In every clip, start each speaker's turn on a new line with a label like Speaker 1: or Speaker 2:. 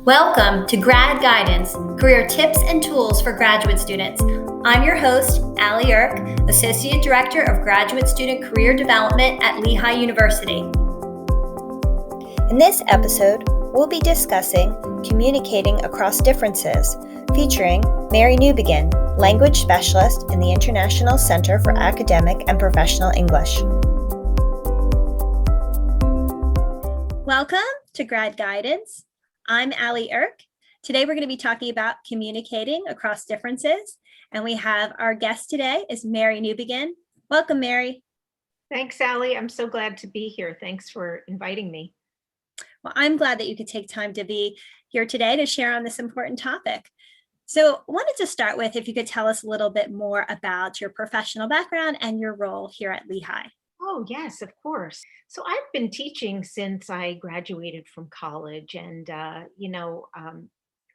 Speaker 1: Welcome to Grad Guidance, career tips and tools for graduate students. I'm your host, Allie Irk, Associate Director of Graduate Student Career Development at Lehigh University.
Speaker 2: In this episode, we'll be discussing communicating across differences, featuring Mary Newbegin, Language Specialist in the International Center for Academic and Professional English.
Speaker 1: Welcome to Grad Guidance. I'm Allie Irk. Today we're going to be talking about communicating across differences, and we have our guest today is Mary Newbegin. Welcome, Mary.
Speaker 3: Thanks, Allie. I'm so glad to be here. Thanks for inviting me.
Speaker 1: Well, I'm glad that you could take time to be here today to share on this important topic. So I wanted to start with if you could tell us a little bit more about your professional background and your role here at Lehigh.
Speaker 3: Oh, yes, of course. So I've been teaching since I graduated from college. And,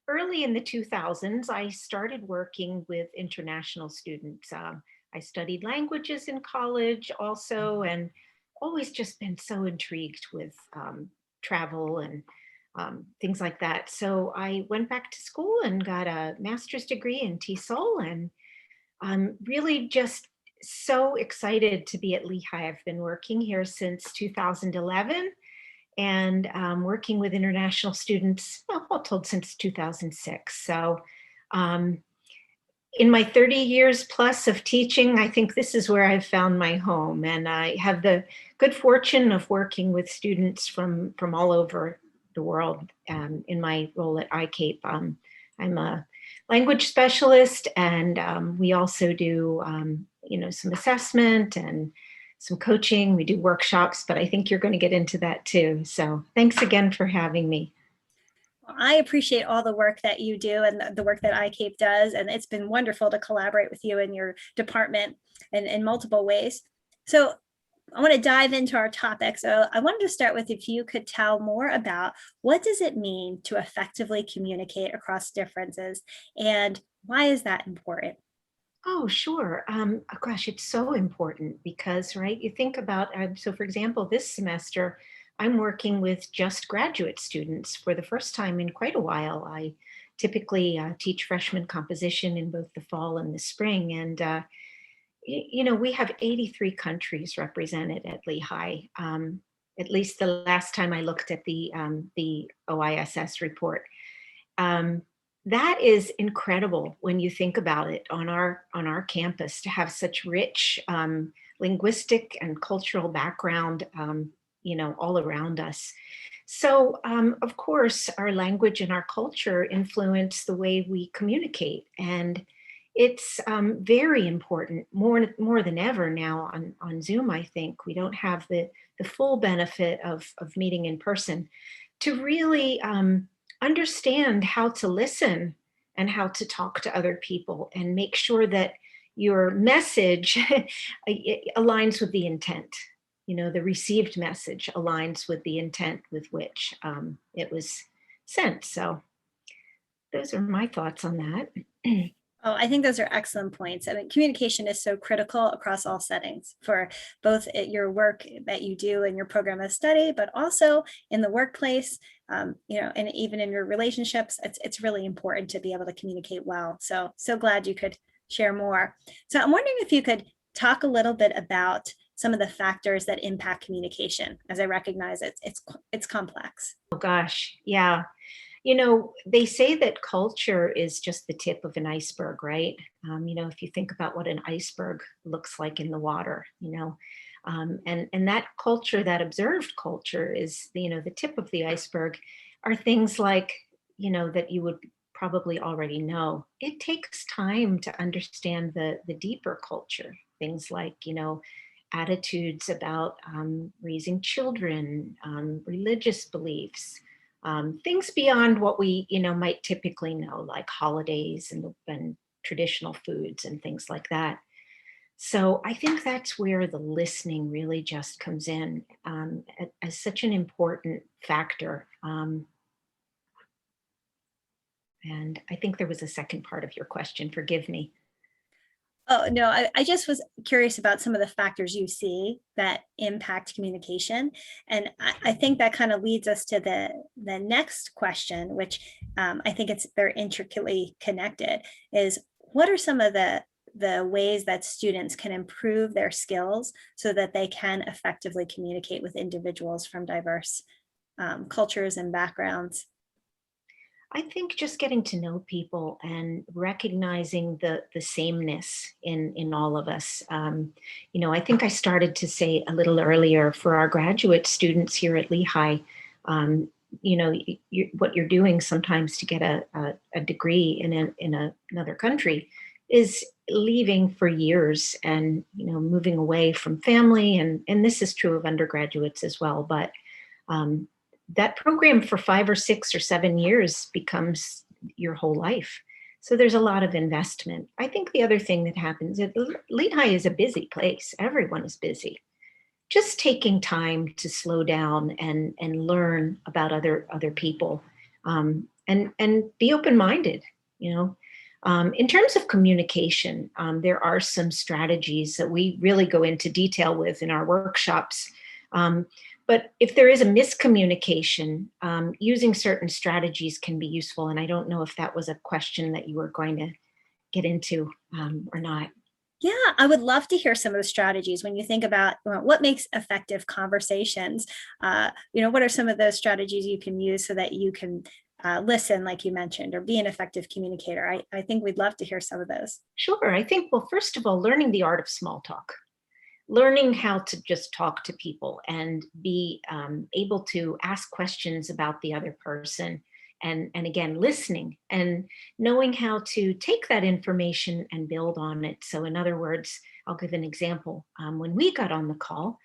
Speaker 3: early in the 2000s, I started working with international students. I studied languages in college also, and always just been so intrigued with travel and things like that. So I went back to school and got a master's degree in TESOL, and I'm really just so excited to be at Lehigh. I've been working here since 2011 and working with international students, well, all told since 2006. So in my 30 years plus of teaching, I think this is where I've found my home. And I have the good fortune of working with students from all over the world in my role at ICAPE. I'm a language specialist, and we also do some assessment and some coaching. We do workshops, but I think you're going to get into that too. So thanks again for having me.
Speaker 1: Well, I appreciate all the work that you do and the work that ICAPE does, and it's been wonderful to collaborate with you and your department in multiple ways. So I want to dive into our topic. So I wanted to start with if you could tell more about what does it mean to effectively communicate across differences, and why is that important?
Speaker 3: Oh, sure. Gosh, it's so important because, right, you think about, so for example, this semester, I'm working with just graduate students for the first time in quite a while. I typically teach freshman composition in both the fall and the spring. And, we have 83 countries represented at Lehigh. At least the last time I looked at the OISS report. That is incredible when you think about it on our campus to have such rich linguistic and cultural background, all around us. So, of course, our language and our culture influence the way we communicate, and it's very important, more than ever now on Zoom. I think we don't have the full benefit of meeting in person to really understand how to listen and how to talk to other people and make sure that your message aligns with the intent. The received message aligns with the intent with which it was sent. So those are my thoughts on that.
Speaker 1: Oh, I think those are excellent points. I mean, communication is so critical across all settings for both your work that you do in your program of study, but also in the workplace, and even in your relationships. It's really important to be able to communicate well. So glad you could share more. So I'm wondering if you could talk a little bit about some of the factors that impact communication, as I recognize it's complex.
Speaker 3: Oh gosh, yeah. They say that culture is just the tip of an iceberg, right? If you think about what an iceberg looks like in the water, and that culture, that observed culture is, the tip of the iceberg are things like, that you would probably already know. It takes time to understand the deeper culture, things like, attitudes about raising children, religious beliefs, things beyond what we, might typically know, like holidays and traditional foods and things like that. So I think that's where the listening really just comes in as such an important factor. And I think there was a second part of your question. Forgive me.
Speaker 1: Oh, no, I just was curious about some of the factors you see that impact communication. And I think that kind of leads us to the next question, which I think they're intricately connected, is what are some of the ways that students can improve their skills so that they can effectively communicate with individuals from diverse cultures and backgrounds?
Speaker 3: I think just getting to know people and recognizing the sameness in all of us. I think I started to say a little earlier for our graduate students here at Lehigh. Um, what you're doing sometimes to get a degree in another country is leaving for years and moving away from family, and this is true of undergraduates as well. But um, that program for 5 or 6 or 7 years becomes your whole life. So there's a lot of investment. I think the other thing that happens is Lehigh is a busy place. Everyone is busy. Just taking time to slow down and learn about other people, and be open-minded. In terms of communication, there are some strategies that we really go into detail with in our workshops. Um, but if there is a miscommunication, using certain strategies can be useful. And I don't know if that was a question that you were going to get into or not.
Speaker 1: Yeah, I would love to hear some of the strategies when you think about what makes effective conversations. What are some of the strategies you can use so that you can listen, like you mentioned, or be an effective communicator? I think we'd love to hear some of those.
Speaker 3: Sure. I think, well, first of all, learning the art of small talk, learning how to just talk to people and be able to ask questions about the other person. And again, listening and knowing how to take that information and build on it. So in other words, I'll give an example. When we got on the call,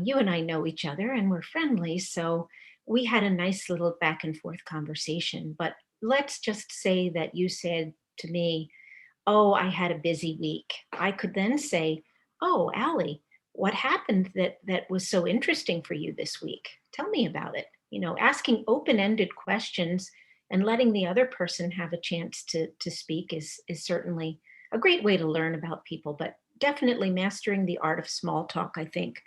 Speaker 3: you and I know each other and we're friendly. So we had a nice little back and forth conversation. But let's just say that you said to me, "Oh, I had a busy week." I could then say, "Oh, Allie, what happened that was so interesting for you this week? Tell me about it." Asking open-ended questions and letting the other person have a chance to speak is certainly a great way to learn about people, but definitely mastering the art of small talk, I think.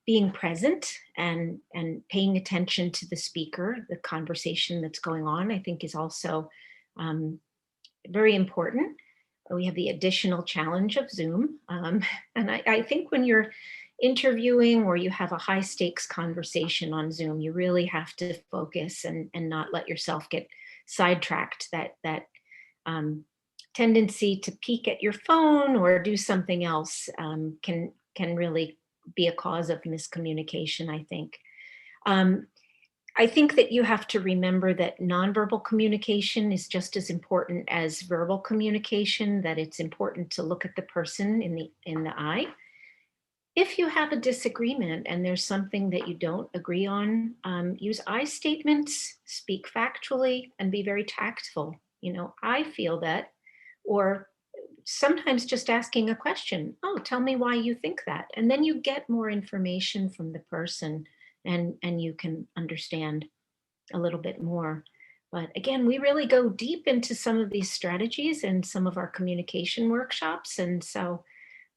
Speaker 3: Being present and paying attention to the speaker, the conversation that's going on, I think is also um, very important. We have the additional challenge of Zoom. And I think when you're interviewing or you have a high stakes conversation on Zoom, you really have to focus and not let yourself get sidetracked. That tendency to peek at your phone or do something else can really be a cause of miscommunication, I think. Um, I think that you have to remember that nonverbal communication is just as important as verbal communication, that it's important to look at the person in the eye. If you have a disagreement and there's something that you don't agree on, use I statements, speak factually, and be very tactful. I feel that, or sometimes just asking a question. "Oh, tell me why you think that." And then you get more information from the person and you can understand a little bit more. But again, we really go deep into some of these strategies in some of our communication workshops. And so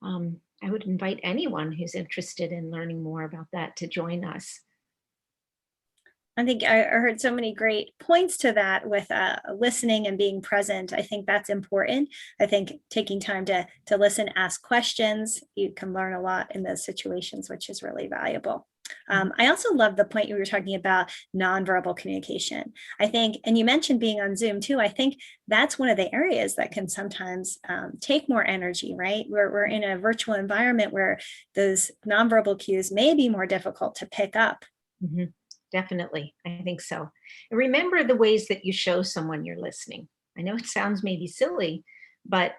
Speaker 3: I would invite anyone who's interested in learning more about that to join us.
Speaker 1: I think I heard so many great points to that with listening and being present. I think that's important. I think taking time to listen, ask questions, you can learn a lot in those situations, which is really valuable. I also love the point you were talking about nonverbal communication. I think, and you mentioned being on Zoom too, I think that's one of the areas that can sometimes take more energy, right? We're in a virtual environment where those nonverbal cues may be more difficult to pick up.
Speaker 3: Mhm. Definitely. I think so. And remember the ways that you show someone you're listening. I know it sounds maybe silly, but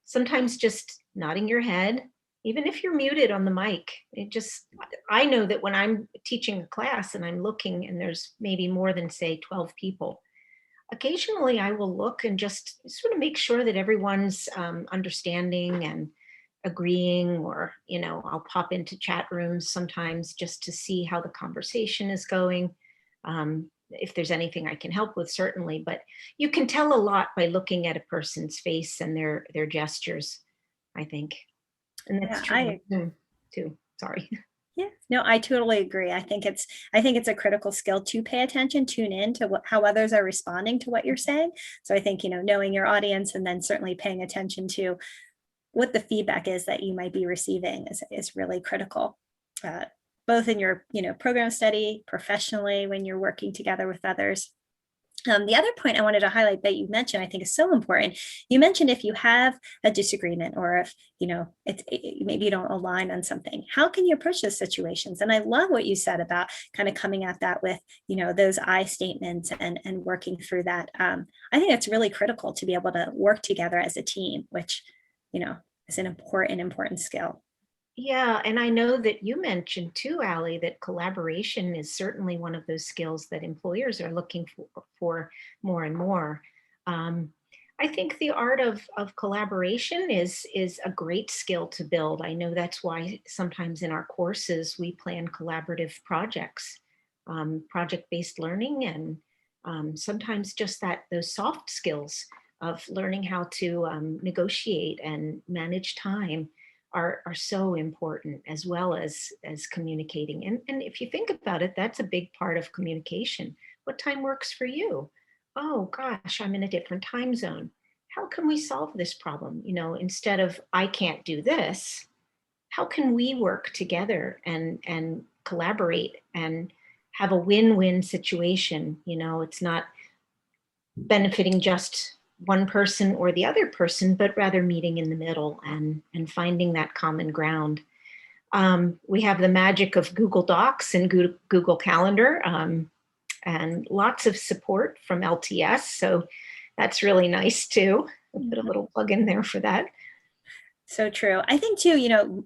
Speaker 3: sometimes just nodding your head, even if you're muted on the mic, I know that when I'm teaching a class and I'm looking and there's maybe more than, say, 12 people, occasionally I will look and just sort of make sure that everyone's understanding and agreeing, or I'll pop into chat rooms sometimes just to see how the conversation is going. if there's anything I can help with, certainly, but you can tell a lot by looking at a person's face and their gestures, I think. And that's
Speaker 1: Yeah,
Speaker 3: true too. Sorry.
Speaker 1: yeah, no, I totally agree. I think it's a critical skill to pay attention, tune in to how others are responding to what you're saying. So I think, knowing your audience and then certainly paying attention to what the feedback is that you might be receiving is really critical, both in your, program study, professionally, when you're working together with others. The other point I wanted to highlight that you mentioned, I think is so important. You mentioned if you have a disagreement or if, maybe you don't align on something, how can you approach those situations? And I love what you said about kind of coming at that with, those I statements and working through that. I think it's really critical to be able to work together as a team, which, is an important skill.
Speaker 3: Yeah, and I know that you mentioned too, Allie, that collaboration is certainly one of those skills that employers are looking for more and more. I think the art of collaboration is a great skill to build. I know that's why sometimes in our courses we plan collaborative projects, project-based learning, and sometimes just those soft skills of learning how to negotiate and manage time are so important, as well as communicating. And if you think about it, that's a big part of communication. What time works for you? Oh gosh, I'm in a different time zone. How can we solve this problem? Instead of I can't do this, how can we work together and collaborate and have a win-win situation? It's not benefiting just one person or the other person, but rather meeting in the middle and finding that common ground. We have the magic of Google Docs and Google Calendar, and lots of support from LTS. So that's really nice too. I'll put a little plug in there for that.
Speaker 1: So true. I think too,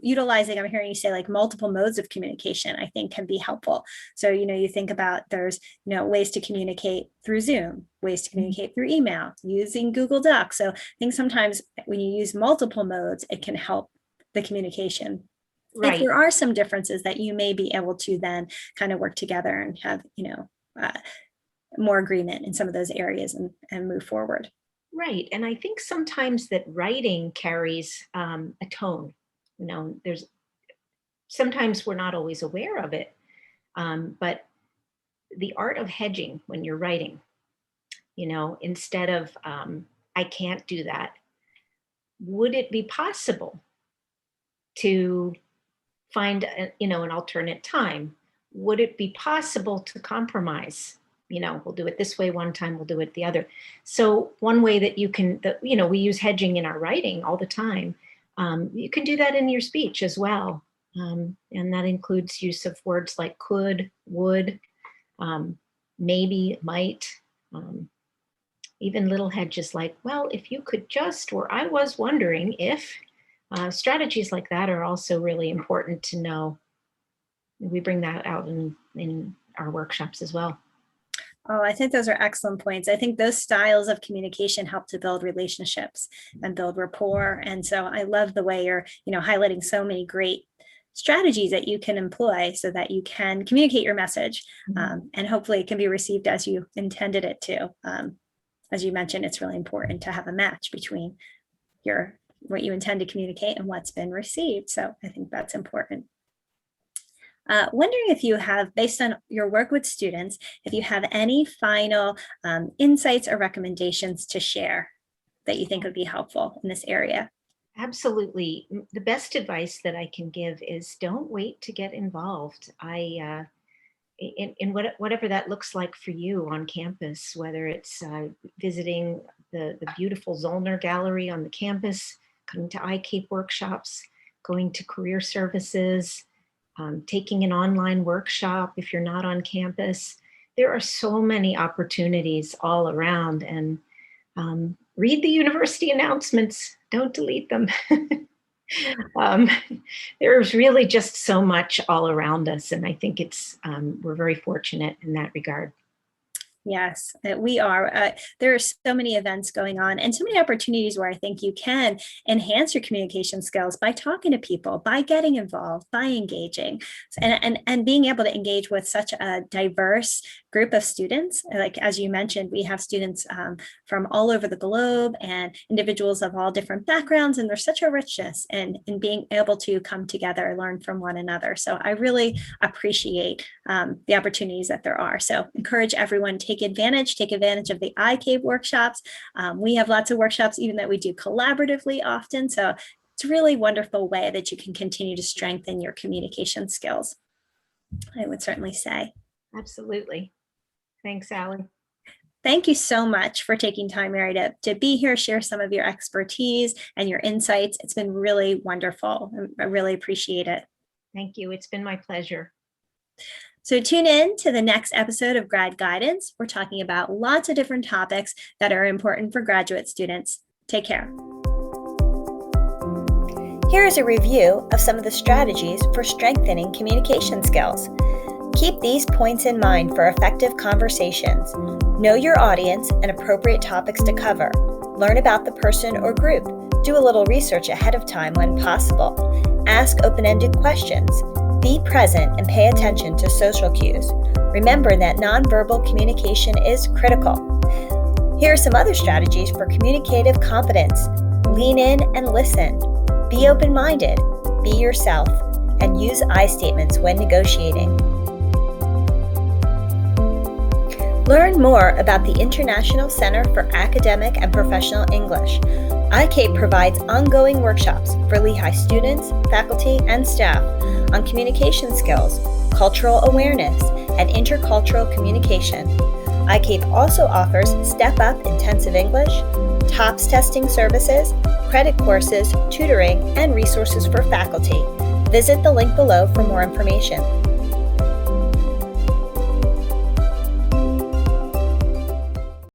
Speaker 1: utilizing, I'm hearing you say like multiple modes of communication, I think can be helpful. So, you think about there's, ways to communicate through Zoom, ways to communicate through email, using Google Docs. So I think sometimes when you use multiple modes, it can help the communication.
Speaker 3: Right.
Speaker 1: If there are some differences that you may be able to then kind of work together and have, more agreement in some of those areas and move forward.
Speaker 3: Right. And I think sometimes that writing carries a tone. Sometimes we're not always aware of it, but the art of hedging when you're writing, instead of I can't do that, would it be possible to find an alternate time? Would it be possible to compromise? We'll do it this way one time, we'll do it the other. So one way that we use hedging in our writing all the time. You can do that in your speech as well. And that includes use of words like could, would, maybe, might, even little hedges like, well, if you could just, or I was wondering if, strategies like that are also really important to know. We bring that out in our workshops as well.
Speaker 1: Oh, I think those are excellent points. I think those styles of communication help to build relationships and build rapport. And so I love the way you're, highlighting so many great strategies that you can employ so that you can communicate your message, and hopefully it can be received as you intended it to. As you mentioned, it's really important to have a match between what you intend to communicate and what's been received. So I think that's important. Wondering if you have, based on your work with students, if you have any final insights or recommendations to share that you think would be helpful in this area.
Speaker 3: Absolutely. The best advice that I can give is don't wait to get involved. In whatever that looks like for you on campus, whether it's visiting the beautiful Zollner Gallery on the campus, coming to ICAPE workshops, going to career services, taking an online workshop if you're not on campus. There are so many opportunities all around, and read the university announcements, don't delete them. There's really just so much all around us, and I think we're very fortunate in that regard.
Speaker 1: Yes, we are. There are so many events going on and so many opportunities where I think you can enhance your communication skills by talking to people, by getting involved, by engaging, and being able to engage with such a diverse group of students. Like, as you mentioned, we have students from all over the globe and individuals of all different backgrounds, and there's such a richness in being able to come together, learn from one another. So I really appreciate the opportunities that there are. So encourage everyone, take advantage of the ICAPE workshops. We have lots of workshops even that we do collaboratively often. So it's a really wonderful way that you can continue to strengthen your communication skills, I would certainly say.
Speaker 3: Absolutely. Thanks, Allie.
Speaker 1: Thank you so much for taking time, Mary, to be here, share some of your expertise and your insights. It's been really wonderful. I really appreciate it.
Speaker 3: Thank you. It's been my pleasure.
Speaker 1: So tune in to the next episode of Grad Guidance. We're talking about lots of different topics that are important for graduate students. Take care.
Speaker 2: Here is a review of some of the strategies for strengthening communication skills. Keep these points in mind for effective conversations. Know your audience and appropriate topics to cover. Learn about the person or group. Do a little research ahead of time when possible. Ask open-ended questions. Be present and pay attention to social cues. Remember that nonverbal communication is critical. Here are some other strategies for communicative competence. Lean in and listen. Be open-minded. Be yourself. And use I statements when negotiating. Learn more about the International Center for Academic and Professional English. ICAPE provides ongoing workshops for Lehigh students, faculty, and staff on communication skills, cultural awareness, and intercultural communication. ICAPE also offers Step Up Intensive English, TOPS testing services, credit courses, tutoring, and resources for faculty. Visit the link below for more information.